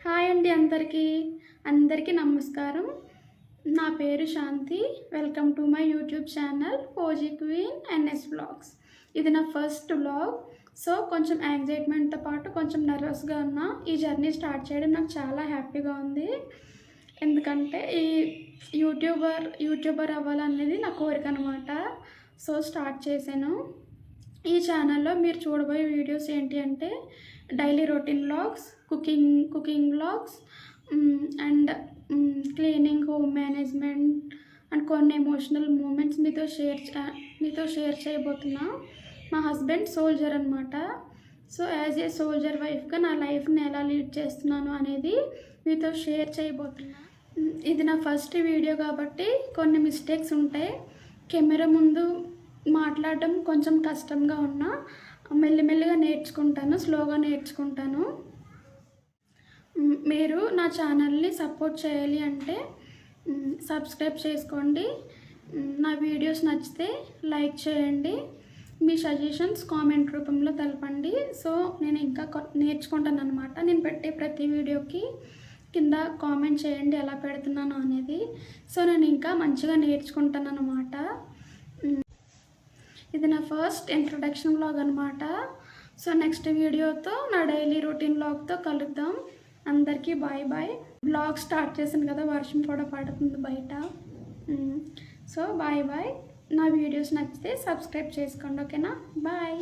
Hi అండి అందరికీ నమస్కారం. నా పేరు Shanti. Welcome to my YouTube channel OG queen NS vlogs. ఇది నా ఫస్ట్ వ్లాగ్. సో కొంచెం యాంగ్జైట్మెంట్తో పాటు కొంచెం నర్వస్గా ఉన్నా. ఈ జర్నీ స్టార్ట్ చేయడం నాకు చాలా హ్యాపీగా ఉంది. ఎందుకంటే ఈ యూట్యూబర్ అవ్వాలనేది నా కోరిక అనమాట. సో స్టార్ట్ చేశాను. ఈ ఛానల్లో మీరు చూడబోయే వీడియోస్ ఏంటి అంటే daily routine vlogs, cooking vlogs and cleaning, home management and కొన్ని ఎమోషనల్ మూమెంట్స్ మీతో షేర్ చేయబోతున్నా. మా హస్బెండ్ సోల్జర్ అనమాట. సో యాజ్ ఏ సోల్జర్ వైఫ్గా నా లైఫ్ని ఎలా లీడ్ చేస్తున్నాను అనేది మీతో షేర్ చేయబోతున్నా. ఇది నా ఫస్ట్ వీడియో కాబట్టి కొన్ని మిస్టేక్స్ ఉంటాయి. కెమెరా ముందు మాట్లాడడం కొంచెం కష్టంగా ఉన్నా మెల్లిమెల్లిగా నేర్చుకుంటాను, స్లోగా నేర్చుకుంటాను. మీరు నా ఛానల్ని సపోర్ట్ చేయాలి అంటే సబ్స్క్రైబ్ చేసుకోండి. నా వీడియోస్ నచ్చితే లైక్ చేయండి. మీ సజెషన్స్ కామెంట్ రూపంలో తెలపండి. సో నేను ఇంకా నేర్చుకుంటాను అనమాట. నేను పెట్టే ప్రతి వీడియోకి కింద కామెంట్ చేయండి ఎలా పెడుతున్నాను అనేది. సో నేను ఇంకా మంచిగా నేర్చుకుంటాను అనమాట. ఇది నా ఫస్ట్ ఇంట్రొడక్షన్ వ్లాగ్ అనమాట. సో నెక్స్ట్ వీడియోతో నా డైలీ రొటీన్ వ్లాగ్తో కలుద్దాం. అందరికీ బాయ్ బాయ్. వ్లాగ్ స్టార్ట్ చేశాను కదా, వర్షం కూడా పడుతుంది బయట. So bye bye. నా వీడియోస్ నచ్చితే సబ్స్క్రైబ్ చేసుకోండి, ఓకేనా? బాయ్.